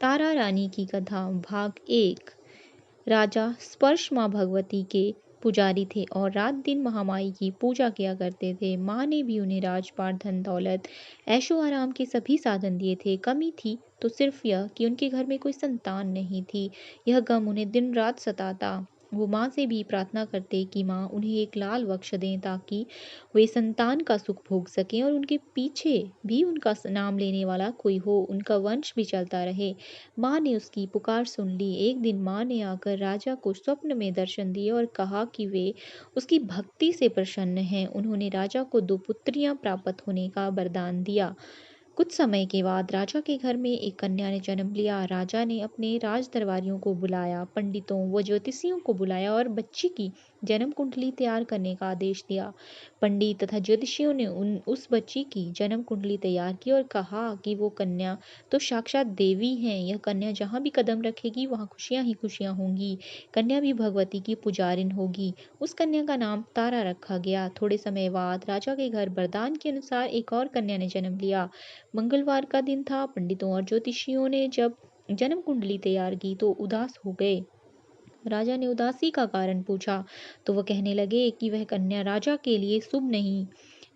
तारा रानी की कथा भाग 1। राजा स्पर्श माँ भगवती के पुजारी थे और रात दिन महामाई की पूजा किया करते थे। माँ ने भी उन्हें राजपाट, धन दौलत, ऐशो आराम के सभी साधन दिए थे। कमी थी तो सिर्फ यह कि उनके घर में कोई संतान नहीं थी। यह गम उन्हें दिन रात सताता। वो माँ से भी प्रार्थना करते कि माँ उन्हें एक लाल वक्ष दें ताकि वे संतान का सुख भोग सकें और उनके पीछे भी उनका नाम लेने वाला कोई हो, उनका वंश भी चलता रहे। माँ ने उसकी पुकार सुन ली। एक दिन माँ ने आकर राजा को स्वप्न में दर्शन दिए और कहा कि वे उसकी भक्ति से प्रसन्न हैं। उन्होंने राजा को 2 पुत्रियां प्राप्त होने का वरदान दिया। कुछ समय के बाद राजा के घर में एक कन्या ने जन्म लिया। राजा ने अपने राज दरबारियों को बुलाया, पंडितों व ज्योतिषियों को बुलाया और बच्ची की जन्म कुंडली तैयार करने का आदेश दिया। पंडित तथा ज्योतिषियों ने उस बच्ची की जन्म कुंडली तैयार की और कहा कि वो कन्या तो साक्षात देवी हैं। यह कन्या जहाँ भी कदम रखेगी वहाँ खुशियाँ ही खुशियाँ होंगी। कन्या भी भगवती की पुजारिन होगी। उस कन्या का नाम तारा रखा गया। थोड़े समय बाद राजा के घर वरदान के अनुसार एक और कन्या ने जन्म लिया। मंगलवार का दिन था। पंडितों और ज्योतिषियों ने जब जन्म कुंडली तैयार की तो उदास हो गए। राजा ने उदासी का कारण पूछा तो वह कहने लगे कि वह कन्या राजा के लिए शुभ नहीं।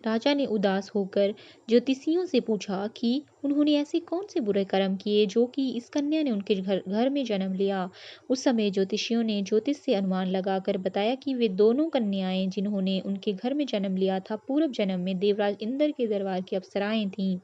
राजा ने उदास होकर ज्योतिषियों से पूछा कि उन्होंने ऐसे कौन से बुरे कर्म किए जो कि इस कन्या ने उनके घर में जन्म लिया। उस समय ज्योतिषियों ने ज्योतिष से अनुमान लगाकर बताया कि वे दोनों कन्याएं जिन्होंने उनके घर में जन्म लिया था पूर्व जन्म में देवराज इंद्र के दरबार की अप्सराएं थीं।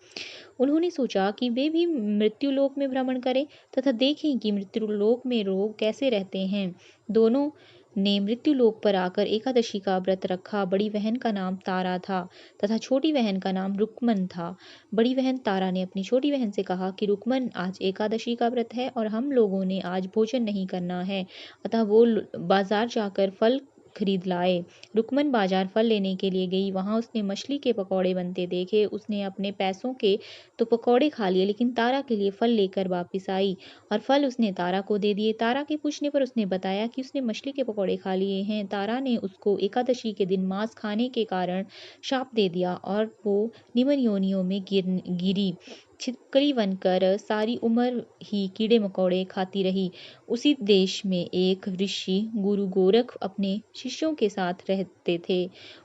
उन्होंने सोचा कि वे भी मृत्युलोक में भ्रमण करें तथा देखें कि मृत्युलोक में लोग कैसे रहते हैं। दोनों ने मृत्युलोक पर आकर एकादशी का व्रत रखा। बड़ी बहन का नाम तारा था तथा छोटी बहन का नाम रुक्मन था। बड़ी बहन तारा ने अपनी छोटी बहन से कहा कि रुक्मन, आज एकादशी का व्रत है और हम लोगों ने आज भोजन नहीं करना है, अतः वो बाजार जाकर फल खरीद लाए। रुक्मन बाजार फल लेने के लिए गई। वहां उसने मछली के पकौड़े बनते देखे। उसने अपने पैसों के तो पकौड़े खा लिए, लेकिन तारा के लिए फल लेकर वापस आई और फल उसने तारा को दे दिए। तारा के पूछने पर उसने बताया कि उसने मछली के पकौड़े खा लिए हैं। तारा ने उसको एकादशी के दिन मांस खाने के कारण शाप दे दिया और वो निम्न योनियों में गिरी। छिपकली बनकर सारी उम्र ही कीड़े मकोड़े खाती रही। उसी देश में एक ऋषि गुरु गोरख अपने शिष्यों के साथ रहते थे।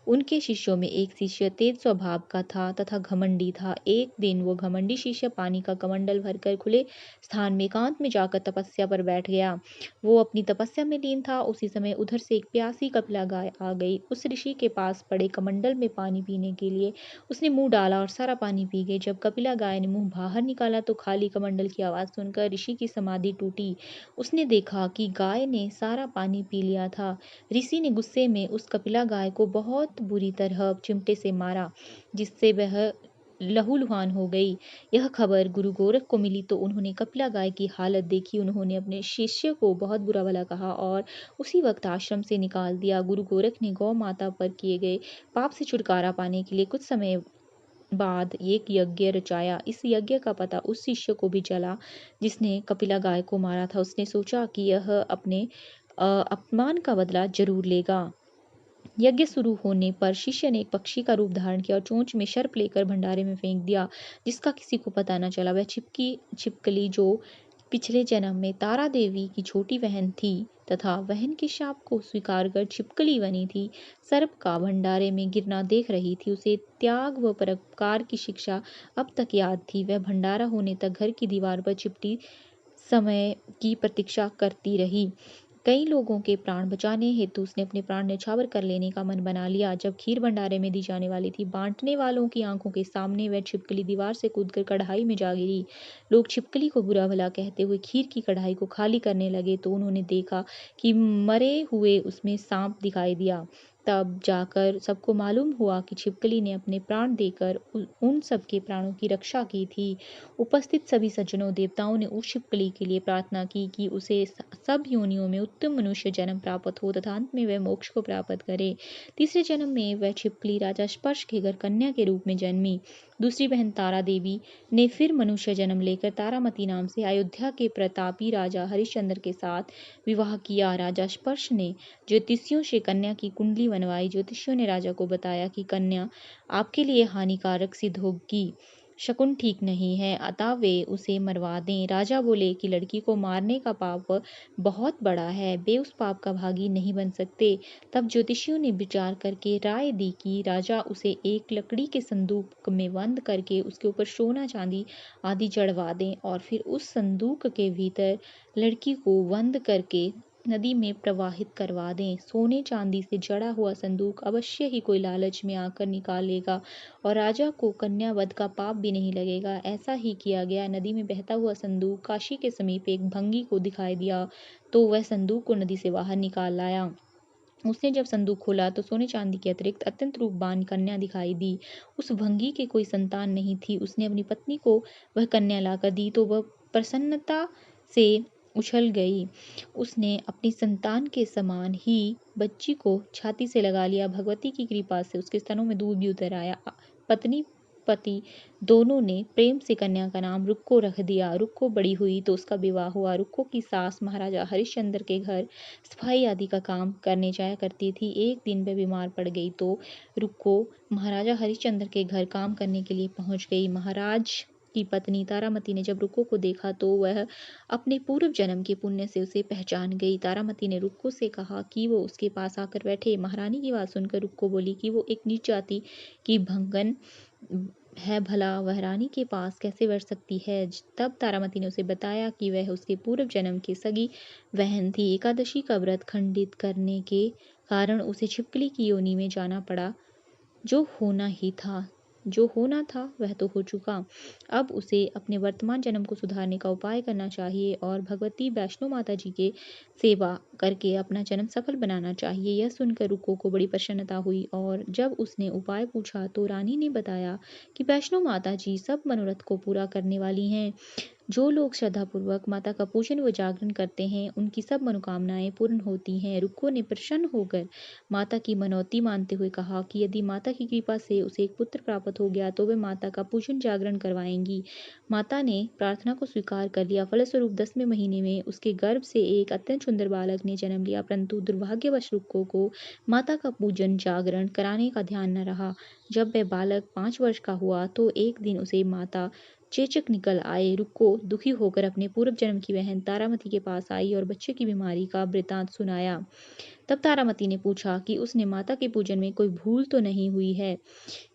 उनके शिष्यों में एक शिष्य तेज स्वभाव का था तथा घमंडी था। एक दिन वो घमंडी शिष्य पानी का कमंडल भरकर खुले स्थान में एकांत में जाकर तपस्या पर बैठ गया। वो अपनी तपस्या में लीन था। उसी समय उधर से एक प्यासी कपिला गाय आ गई। उस ऋषि के पास पड़े कमंडल में पानी पीने के लिए उसने मुंह डाला और सारा पानी पी गई। जब कपिला गाय ने मुंह बाहर निकाला तो खाली कमंडल की आवाज सुनकर ऋषि की समाधि टूटी। उसने देखा कि गाय ने सारा पानी पी लिया था। ऋषि ने गुस्से में उस कपिला गाय को बहुत बुरी तरह चिमटे से मारा, जिससे वह लहूलुहान हो गई। यह खबर गुरु गोरख को मिली तो उन्होंने कपिला गाय की हालत देखी। उन्होंने अपने शिष्य को बहुत बुरा भला कहा और उसी वक्त आश्रम से निकाल दिया। गुरु गोरख ने गौ माता पर किए गए पाप से छुटकारा पाने के लिए कुछ समय बाद एक यज्ञ रचाया। इस यज्ञ का पता उस शिष्य को भी चला जिसने कपिला गाय को मारा था। उसने सोचा कि यह अपने अपमान का बदला जरूर लेगा। यज्ञ शुरू होने पर शिष्य ने एक पक्षी का रूप धारण किया और चोंच में सर्प लेकर भंडारे में फेंक दिया, जिसका किसी को पता न चला। वह छिपकली जो पिछले जन्म में तारा देवी की छोटी बहन थी तथा बहन के शाप को स्वीकार कर छिपकली बनी थी, सर्प का भंडारे में गिरना देख रही थी। उसे त्याग व परोपकार की शिक्षा अब तक याद थी। वह भंडारा होने तक घर की दीवार पर चिपटी समय की प्रतीक्षा करती रही। कई लोगों के प्राण बचाने हेतु उसने अपने प्राण न्यौछावर कर लेने का मन बना लिया। जब खीर भंडारे में दी जाने वाली थी, बांटने वालों की आंखों के सामने वह छिपकली दीवार से कूदकर कढ़ाई में जा गिरी। लोग छिपकली को बुरा भला कहते हुए खीर की कढ़ाई को खाली करने लगे तो उन्होंने देखा कि मरे हुए उसमें सांप दिखाई दिया। तब जाकर सबको मालूम हुआ कि छिपकली ने अपने प्राण देकर उन सबके प्राणों की रक्षा की थी। उपस्थित सभी सज्जनों देवताओं ने उस छिपकली के लिए प्रार्थना की कि उसे सब योनियों में उत्तम मनुष्य जन्म प्राप्त हो तथा अंत में वह मोक्ष को प्राप्त करे। तीसरे जन्म में वह छिपकली राजा स्पर्श के घर कन्या के रूप में जन्मी। दूसरी बहन तारा देवी ने फिर मनुष्य जन्म लेकर तारामती नाम से अयोध्या के प्रतापी राजा हरिश्चंद्र के साथ विवाह किया। राजा स्पर्श ने ज्योतिषियों से कन्या की कुंडली बनवाई। ज्योतिषियों ने राजा को बताया कि कन्या आपके लिए हानिकारक सिद्ध होगी। शकुन ठीक नहीं है, अतः वे उसे मरवा दें। राजा बोले कि लड़की को मारने का पाप बहुत बड़ा है, वे उस पाप का भागी नहीं बन सकते। तब ज्योतिषियों ने विचार करके राय दी कि राजा उसे एक लकड़ी के संदूक में बंद करके उसके ऊपर सोना चांदी आदि चढ़वा दें और फिर उस संदूक के भीतर लड़की को बंद करके नदी में प्रवाहित करवा दें। सोने चांदी से जड़ा हुआ संदूक अवश्य ही कोई लालच में आकर निकालेगा और राजा को कन्या वध का पाप भी नहीं लगेगा। ऐसा ही किया गया। नदी में बहता हुआ संदूक काशी के समीप एक भंगी को दिखाई दिया, तो वह संदूक को नदी से बाहर निकाल लाया। उसने जब संदूक खोला तो सोने चांदी के अतिरिक्त अत्यंत रूपवान कन्या दिखाई दी। उस भंगी के कोई संतान नहीं थी। उसने अपनी पत्नी को वह कन्या लाकर दी तो वह प्रसन्नता से उछल गई। उसने अपनी संतान के समान ही बच्ची को छाती से लगा लिया। भगवती की कृपा से उसके स्तनों में दूध भी उतर आया। पत्नी पति दोनों ने प्रेम से कन्या का नाम रुक्को रख दिया। रुक्को बड़ी हुई तो उसका विवाह हुआ। रुक्को की सास महाराजा हरिश्चंद्र के घर सफाई आदि का काम करने जाया करती थी। एक दिन वह बीमार पड़ गई तो रुक्को महाराजा हरिश्चंद्र के घर काम करने के लिए पहुंच गई। महाराज की पत्नी तारामती ने जब रुक्को को देखा तो वह अपने पूर्व जन्म के पुण्य से उसे पहचान गई। तारामती ने रुक्को से कहा कि वो उसके पास आकर बैठे। महारानी की बात सुनकर रुक्को बोली कि वो एक नीच जाति की भंगन है, भला वह रानी के पास कैसे बैठ सकती है। तब तारामती ने उसे बताया कि वह उसके पूर्व जन्म की सगी बहन थी। एकादशी का व्रत खंडित करने के कारण उसे छिपकली की योनि में जाना पड़ा। जो होना था वह तो हो चुका। अब उसे अपने वर्तमान जन्म को सुधारने का उपाय करना चाहिए और भगवती वैष्णो माता जी के सेवा करके अपना जन्म सफल बनाना चाहिए। यह सुनकर रुक्को को बड़ी प्रसन्नता हुई और जब उसने उपाय पूछा तो रानी ने बताया कि वैष्णो माता जी सब मनोरथ को पूरा करने वाली हैं। जो लोग श्रद्धापूर्वक माता का पूजन व जागरण करते हैं उनकी सब मनोकामनाएं पूर्ण होती हैं। रुक्को ने प्रसन्न होकर माता की मनौती मानते हुए कहा कि यदि माता की कृपा से उसे एक पुत्र प्राप्त हो गया तो वे माता का पूजन जागरण करवाएंगी। माता ने प्रार्थना को स्वीकार कर लिया। फलस्वरूप 10वें महीने में उसके गर्भ से एक अत्यंत सुंदर बालक ने जन्म लिया, परंतु दुर्भाग्यवश रुक्को को माता का पूजन जागरण कराने का ध्यान न रहा। जब वह बालक 5 वर्ष का हुआ तो एक दिन उसे माता चेचक निकल आए। रुक्को दुखी होकर अपने पूर्व जन्म की बहन तारामती के पास आई और बच्चे की बीमारी का वृतांत सुनाया। तब तारामती ने पूछा कि उसने माता के पूजन में कोई भूल तो नहीं हुई है।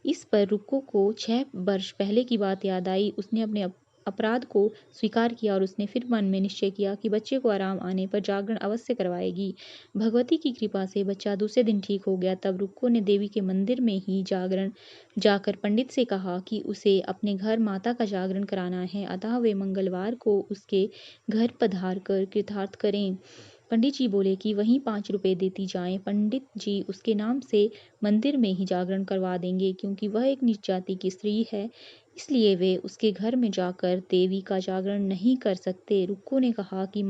इस पर रुक्को को 6 वर्ष पहले की बात याद आई। उसने अपने अपराध को स्वीकार किया और उसने फिर मन में निश्चय किया कि बच्चे को आराम आने पर जागरण अवश्य करवाएगी। भगवती की कृपा से बच्चा दूसरे दिन ठीक हो गया। तब रुक्को ने देवी के मंदिर में ही जागरण जाकर पंडित से कहा कि उसे अपने घर माता का जागरण कराना है, अतः वे मंगलवार को उसके घर पधार कर कृतार्थ करें। पंडित जी बोले कि वहीं 5 रुपए देती जाएं। पंडित जी उसके नाम से मंदिर में ही जागरण करवा देंगे, क्योंकि वह एक नीच जाति की स्त्री है, इसलिए वे उसके घर में जाकर देवी का जागरण नहीं कर सकते। रुक्को ने कहा कि